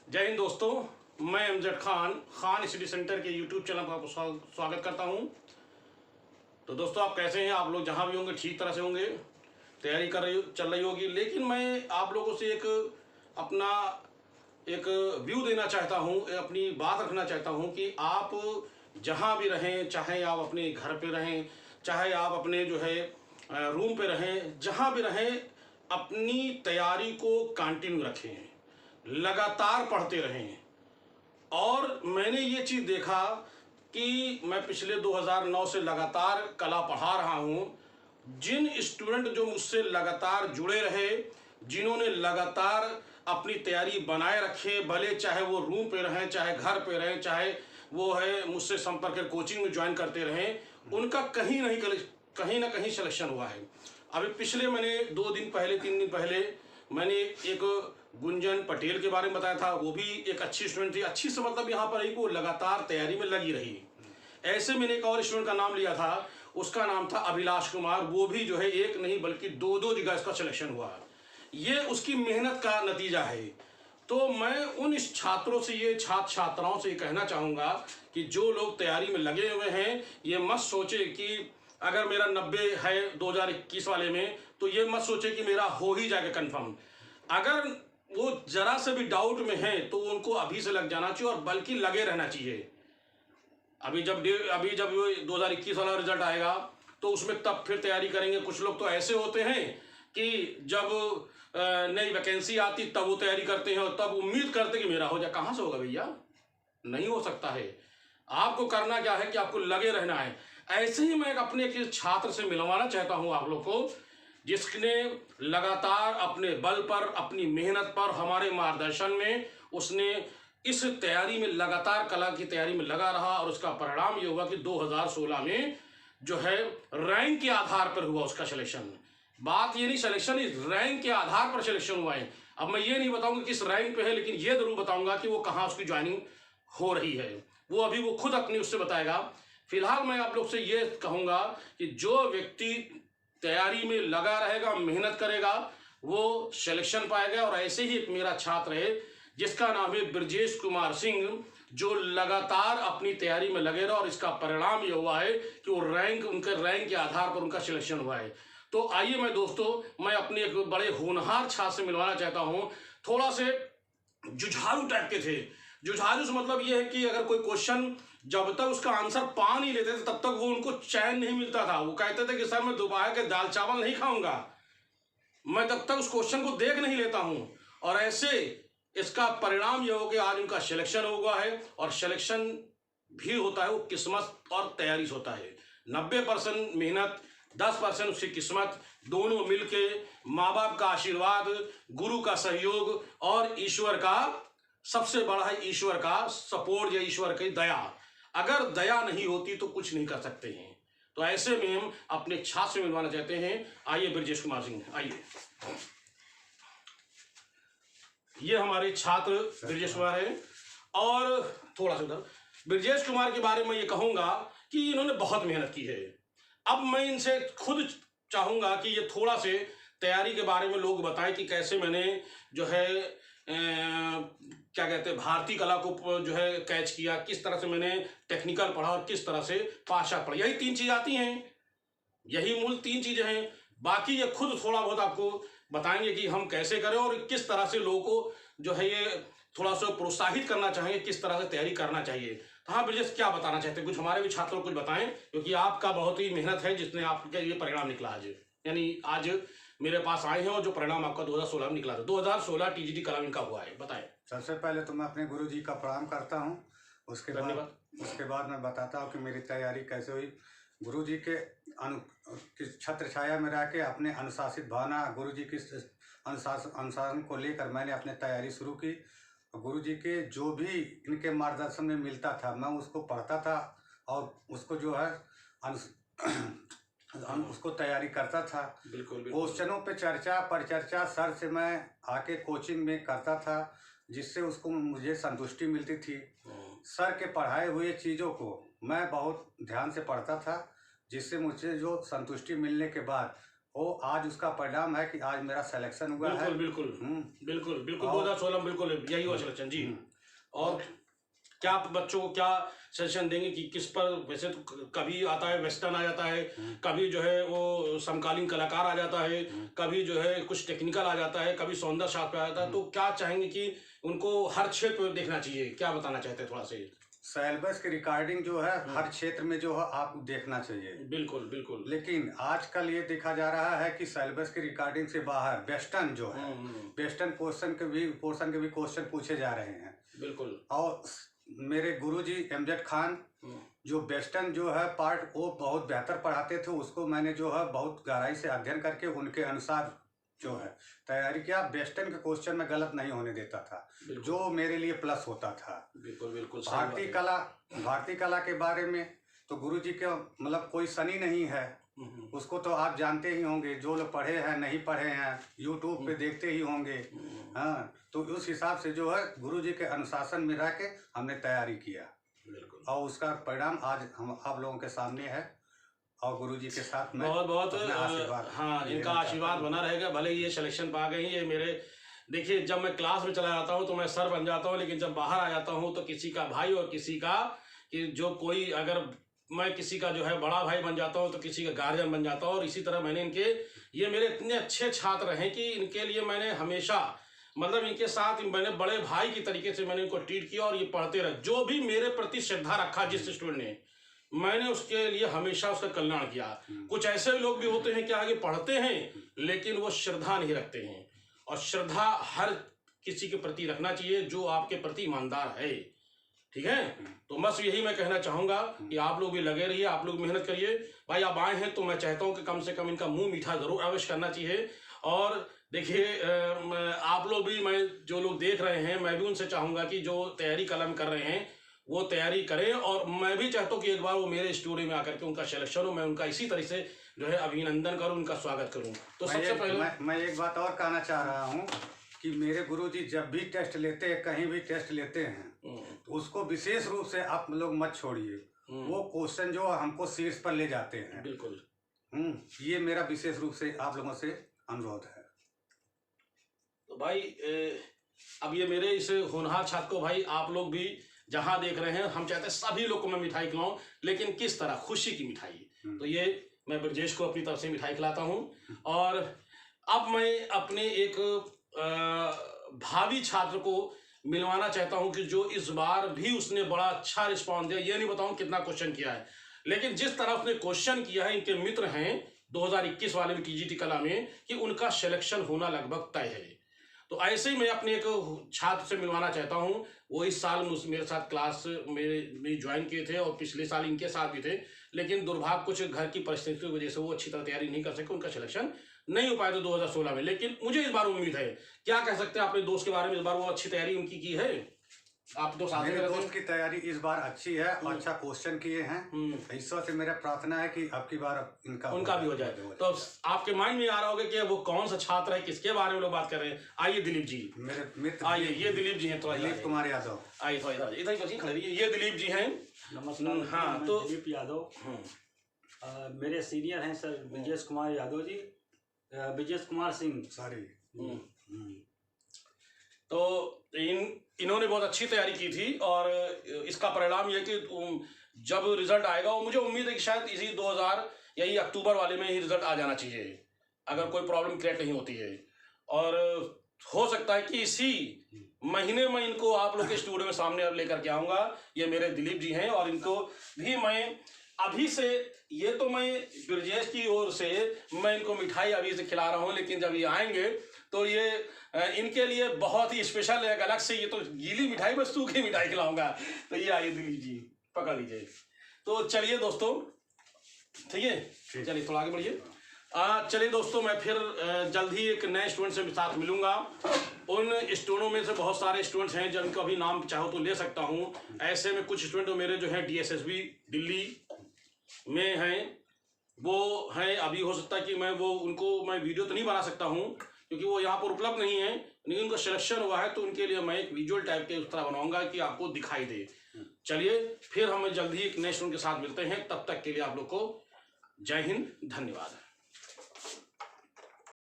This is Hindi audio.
जय हिंद दोस्तों, मैं अमजद खान स्टडी सेंटर के यूट्यूब चैनल पर आपका स्वागत करता हूं। तो दोस्तों, आप कैसे हैं? आप लोग जहां भी होंगे ठीक तरह से होंगे, तैयारी चल रही होगी। लेकिन मैं आप लोगों से अपना एक व्यू देना चाहता हूं, अपनी बात रखना चाहता हूं कि आप जहां भी रहें, चाहे आप अपने घर पे रहें, चाहे आप अपने रूम पे रहें, जहां भी रहें, अपनी तैयारी को कंटिन्यू रखें, लगातार पढ़ते रहें। और मैंने ये चीज़ देखा कि मैं पिछले 2009 से लगातार कला पढ़ा रहा हूँ। जिन स्टूडेंट जो मुझसे लगातार जुड़े रहे, जिन्होंने लगातार अपनी तैयारी बनाए रखे, भले चाहे वो रूम पे रहें, चाहे घर पे रहें, चाहे वो है मुझसे संपर्क कोचिंग में ज्वाइन करते रहें, उनका कहीं ना कहीं सिलेक्शन हुआ है। अभी पिछले मैंने 2 दिन पहले 3 दिन पहले मैंने एक गुंजन पटेल के बारे में बताया था। वो भी एक अच्छी स्टूडेंट थी। अच्छी से मतलब यहाँ पर एक वो लगातार तैयारी में लगी रही। ऐसे मैंने एक और स्टूडेंट का नाम लिया था, उसका नाम था अभिलाष कुमार। वो भी जो है एक नहीं बल्कि 2 जगह इसका सिलेक्शन हुआ। ये उसकी मेहनत का नतीजा है। तो मैं उन छात्रों से, ये छात्राओं से कहना चाहूँगा कि जो लोग तैयारी में लगे हुए हैं, ये मत सोचे कि अगर मेरा 90 है 2021 वाले में, तो ये मत सोचे कि मेरा हो ही जाएगा कंफर्म। अगर वो जरा से भी डाउट में है तो उनको अभी से लग जाना चाहिए और बल्कि लगे रहना चाहिए। अभी जब 2021 वाला रिजल्ट आएगा तो उसमें तब फिर तैयारी करेंगे। कुछ लोग तो ऐसे होते हैं कि जब नई वैकेंसी आती तब वो तैयारी करते हैं और तब उम्मीद करते कि मेरा हो जाए। कहाँ से होगा भैया? नहीं हो सकता है। आपको करना क्या है कि आपको लगे रहना है। ऐसे ही मैं अपने एक छात्र से मिलवाना चाहता हूँ आप लोग को, जिसने लगातार अपने बल पर, अपनी मेहनत पर, हमारे मार्गदर्शन में उसने इस तैयारी में लगातार कला की तैयारी में लगा रहा। और उसका परिणाम ये हुआ कि 2016 में जो है रैंक के आधार पर हुआ उसका सिलेक्शन। बात ये नहीं, सिलेक्शन रैंक के आधार पर सिलेक्शन हुआ है। अब मैं ये नहीं बताऊंगा किस रैंक पे है, लेकिन ये जरूर बताऊंगा कि वो कहाँ उसकी ज्वाइनिंग हो रही है। वो अभी वो खुद अपनी उससे बताएगा। फिलहाल मैं आप लोग से ये कहूँगा कि जो व्यक्ति तैयारी में लगा रहेगा, मेहनत करेगा, वो सिलेक्शन पाएगा। और ऐसे ही एक मेरा छात्र है जिसका नाम है ब्रजेश कुमार सिंह, जो लगातार अपनी तैयारी में लगे रहे और इसका परिणाम ये हुआ है कि वो उनके रैंक के आधार पर उनका सिलेक्शन हुआ है। तो आइए मैं अपने एक बड़े होनहार छात्र से मिलवाना चाहता हूँ। थोड़ा से जुझारू टाइप के थे। जुझारू से मतलब ये है कि अगर कोई क्वेश्चन जब तक उसका आंसर पा नहीं लेते थे तब तक वो उनको चैन नहीं मिलता था। वो कहते थे कि सर मैं दोपहर के दाल चावल नहीं खाऊंगा, मैं तब तक उस क्वेश्चन को देख नहीं लेता हूं। और ऐसे इसका परिणाम ये हो कि आज उनका सिलेक्शन हुआ है। और सिलेक्शन भी होता है वो किस्मत और तैयारी से होता है। 90% मेहनत, 10% उसकी किस्मत, दोनों मिलके माँ बाप का आशीर्वाद, गुरु का सहयोग और ईश्वर का, सबसे बड़ा है ईश्वर का सपोर्ट या ईश्वर की दया। अगर दया नहीं होती तो कुछ नहीं कर सकते हैं। तो ऐसे में हम अपने छात्र से मिलवाना चाहते हैं। आइए ब्रजेश कुमार सिंह, आइए। ये हमारे छात्र ब्रजेश कुमार है। और थोड़ा सा उधर ब्रजेश कुमार के बारे में ये कहूंगा कि इन्होंने बहुत मेहनत की है। अब मैं इनसे खुद चाहूंगा कि ये थोड़ा से तैयारी के बारे में लोग बताएं कि कैसे मैंने जो है क्या कहते हैं भारतीय कला को जो है कैच किया, किस तरह से मैंने टेक्निकल पढ़ा और किस तरह से पाशार्ट पढ़ा। यही 3 चीज़ आती हैं, यही मूल 3 चीज़ें हैं। बाकी ये खुद थोड़ा बहुत आपको बताएंगे कि हम कैसे करें और किस तरह से लोगों को जो है ये थोड़ा सा प्रोत्साहित करना चाहिए, किस तरह से तैयारी करना चाहिए। तो हाँ ब्रजेश, क्या बताना चाहते हैं? कुछ हमारे भी छात्रों को कुछ बताएं, क्योंकि आपका बहुत ही मेहनत है जिसने आपके ये परिणाम निकला आज। यानी आज मेरे पास आए हैं और जो परिणाम आपका 2016 में निकला था। 2016 टीजीटी कला इनका हुआ है। बताएं। सबसे पहले तो मैं अपने गुरु जी का प्रणाम करता हूँ। उसके बाद मैं बताता हूँ कि मेरी तैयारी कैसे हुई। गुरु जी के छत्र छाया में रह के अपने अनुशासित भावना, गुरु जी की अनुशासन को लेकर मैंने अपनी तैयारी शुरू की। गुरु जी के जो भी इनके मार्गदर्शन में मिलता था मैं उसको पढ़ता था और उसको जो है उसको तैयारी करता था। बिल्कुल। क्वेश्चनों पे चर्चा परिचर्चा सर से मैं आके कोचिंग में करता था, जिससे उसको मुझे संतुष्टि मिलती थी। सर के पढ़ाए हुए चीज़ों को मैं बहुत ध्यान से पढ़ता था, जिससे मुझे जो संतुष्टि मिलने के बाद वो आज उसका परिणाम है कि आज मेरा सिलेक्शन हुआ है। बिल्कुल बिल्कुल बिल्कुल 2016 में बिल्कुल यही हुआ सिलेक्शन जी। और क्या आप बच्चों को क्या सजेशन देंगे कि किस पर, वैसे तो कभी आता है वेस्टर्न आ जाता है, कभी जो है वो समकालीन कलाकार आ जाता है, कभी जो है कुछ टेक्निकल आ जाता है, कभी सौंदर्य शास्त्र आ जाता है, तो क्या चाहेंगे कि उनको हर क्षेत्र में देखना चाहिए, क्या बताना चाहते हैं थोड़ा से? सिलेबस की रिकॉर्डिंग जो है हर क्षेत्र में जो है आपको देखना चाहिए। बिल्कुल बिल्कुल। लेकिन आजकल ये देखा जा रहा है कि सिलेबस की रिकॉर्डिंग से बाहर वेस्टर्न जो है, वेस्टर्न पोर्शन के भी क्वेश्चन पूछे जा रहे हैं। बिल्कुल। और मेरे गुरुजी एमजेड खान जो वेस्टर्न जो है पार्ट वो बहुत बेहतर पढ़ाते थे, उसको मैंने जो है बहुत गहराई से अध्ययन करके उनके अनुसार जो है तैयारी किया। वेस्टर्न के क्वेश्चन में गलत नहीं होने देता था, जो मेरे लिए प्लस होता था। बिल्कुल बिल्कुल। भारतीय कला के बारे में तो गुरुजी के मतलब कोई सनी नहीं है, उसको तो आप जानते ही होंगे, जो लोग पढ़े हैं नहीं पढ़े हैं यूट्यूब पे देखते ही होंगे। हाँ, तो उस हिसाब से जो है गुरुजी के अनुशासन में रह के हमने तैयारी किया और उसका परिणाम आज हम आप लोगों के सामने है। और गुरुजी के साथ में बहुत बहुत आशीर्वाद, हाँ, इनका आशीर्वाद बना रहेगा। भले ये सिलेक्शन पा गई, ये मेरे देखिए जब मैं क्लास में चला जाता हूँ तो मैं सर बन जाता हूँ, लेकिन जब बाहर आ जाता हूँ तो किसी का भाई और किसी का कि जो कोई, अगर मैं किसी का जो है बड़ा भाई बन जाता हूँ तो किसी का गार्जियन बन जाता हूँ। और इसी तरह मैंने इनके, ये मेरे इतने अच्छे छात्र हैं कि इनके लिए मैंने हमेशा मतलब इनके साथ मैंने बड़े भाई की तरीके से मैंने इनको ट्रीट किया और ये पढ़ते रहे। जो भी मेरे प्रति श्रद्धा रखा जिस स्टूडेंट ने, मैंने उसके लिए हमेशा उसका कल्याण किया। कुछ ऐसे लोग भी होते हैं कि आगे पढ़ते हैं लेकिन वो श्रद्धा नहीं रखते हैं, और श्रद्धा हर किसी के प्रति रखना चाहिए जो आपके प्रति ईमानदार है। ठीक है, तो बस यही मैं कहना चाहूँगा कि आप लोग भी लगे रहिए, आप लोग मेहनत करिए। भाई आप आए हैं तो मैं चाहता हूँ कि कम से कम इनका मुंह मीठा जरूर अवश्य करना चाहिए। और देखिए आप लोग भी, मैं जो लोग देख रहे हैं, मैं भी उनसे चाहूँगा कि जो तैयारी कलम कर रहे हैं वो तैयारी करें। और मैं भी चाहता हूँ कि एक बार वो मेरे स्टूडियो में आकर के उनका सिलेक्शन हो, मैं उनका इसी तरह से जो है अभिनंदन करूँ, उनका स्वागत करूँ। तो सबसे पहले मैं एक बात और कहना चाह रहा हूँ कि मेरे गुरुजी जब भी टेस्ट लेते हैं, कहीं भी टेस्ट लेते हैं, तो उसको विशेष रूप से आप लोग मत छोड़िए। वो क्वेश्चन जो हमको शीर्ष पर ले जाते हैं। बिल्कुल। ये मेरा विशेष रूप से आप लोगों से अनुरोध है। तो भाई अब ये मेरे इस होनहार छात्र को भाई आप लोग भी जहां देख रहे हैं, हम चाहते हैं सभी लोग को मैं मिठाई खिलाऊं, लेकिन किस तरह, खुशी की मिठाई। तो ये मैं ब्रजेश को अपनी तरफ से मिठाई खिलाता हूं। और अब मैं अपने एक भावी छात्र को मिलवाना चाहता हूं कि जो इस बार भी उसने बड़ा अच्छा रिस्पॉन्स दिया। ये नहीं बताऊं कितना क्वेश्चन किया है, लेकिन जिस तरह उसने क्वेश्चन किया है, इनके मित्र हैं 2021 वाले में टीजीटी कला में, कि उनका सिलेक्शन होना लगभग तय है। तो ऐसे ही मैं अपने एक छात्र से मिलवाना चाहता हूं। वो इस साल मेरे साथ क्लास में ज्वाइन किए थे और पिछले साल इनके साथ भी थे, लेकिन दुर्भाग्य कुछ घर की परिस्थितियों की वजह से वो अच्छी तरह तैयारी नहीं कर सके, उनका सिलेक्शन नहीं हो पाया था 2016 में। लेकिन मुझे इस बार उम्मीद है। क्या कह सकते हैं अपने दोस्त के बारे में, इस बार वो अच्छी तैयारी उनकी की है? आप तो साथ मेरे दोस्त की तैयारी इस बार अच्छी है और अच्छा क्वेश्चन किए हैं। ईश्वर से मेरा प्रार्थना है कि अब की बार उनका भी हो जाए। तो आपके माइंड में आ रहा होगा कि वो कौन सा छात्र है, किसके बारे में लोग बात कर रहे हैं। आइए दिलीप जी, मेरे मित्र, आइए, ये दिलीप जी हैं। तो दिलीप कुमार यादव, आइए थोड़ा इधर खड़े रहिए। ये दिलीप जी हैं। नमस्कार। हाँ, तो दिलीप यादव मेरे सीनियर हैं सर ब्रजेश कुमार यादव जी, ब्रजेश कुमार सिंह सॉरी। तो इन्होंने बहुत अच्छी तैयारी की थी और इसका परिणाम यह कि जब रिजल्ट आएगा, वो मुझे उम्मीद है कि शायद इसी 2000 यही अक्टूबर वाले में ही रिजल्ट आ जाना चाहिए, अगर कोई प्रॉब्लम क्रिएट नहीं होती है। और हो सकता है कि इसी महीने में इनको आप लोग के स्टूडियो में सामने लेकर के आऊँगा। ये मेरे दिलीप जी हैं और इनको भी मैं अभी से, ये तो मैं ब्रजेश की ओर से मैं इनको मिठाई अभी से खिला रहा हूँ, लेकिन जब ये आएंगे तो ये इनके लिए बहुत ही स्पेशल है, अलग से। ये तो गीली मिठाई, मैं सूखी मिठाई खिलाऊंगा। तो ये आइए दिलीप जी, पकड़ लीजिए। तो चलिए दोस्तों, ठीक है, चलिए थोड़ा आगे बढ़िए। चलिए दोस्तों, मैं फिर जल्द ही एक नए स्टूडेंट से साथ मिलूंगा। उन स्टूडेंटों में से बहुत सारे स्टूडेंट्स हैं जिनका अभी नाम चाहो तो ले सकता हूँ। ऐसे में कुछ स्टूडेंट मेरे जो हैं DSSB दिल्ली में हैं, वो हैं। अभी हो सकता है कि मैं उनको मैं वीडियो तो नहीं बना सकता हूँ क्योंकि वो यहाँ पर उपलब्ध नहीं है, लेकिन उनका सिलेक्शन हुआ है तो उनके लिए मैं एक विजुअल टाइप के उस तरह बनाऊंगा कि आपको दिखाई दे। चलिए फिर हम जल्द ही एक नए स्टूडेंट के साथ मिलते हैं। तब तक के लिए आप लोग को जय हिंद, धन्यवाद।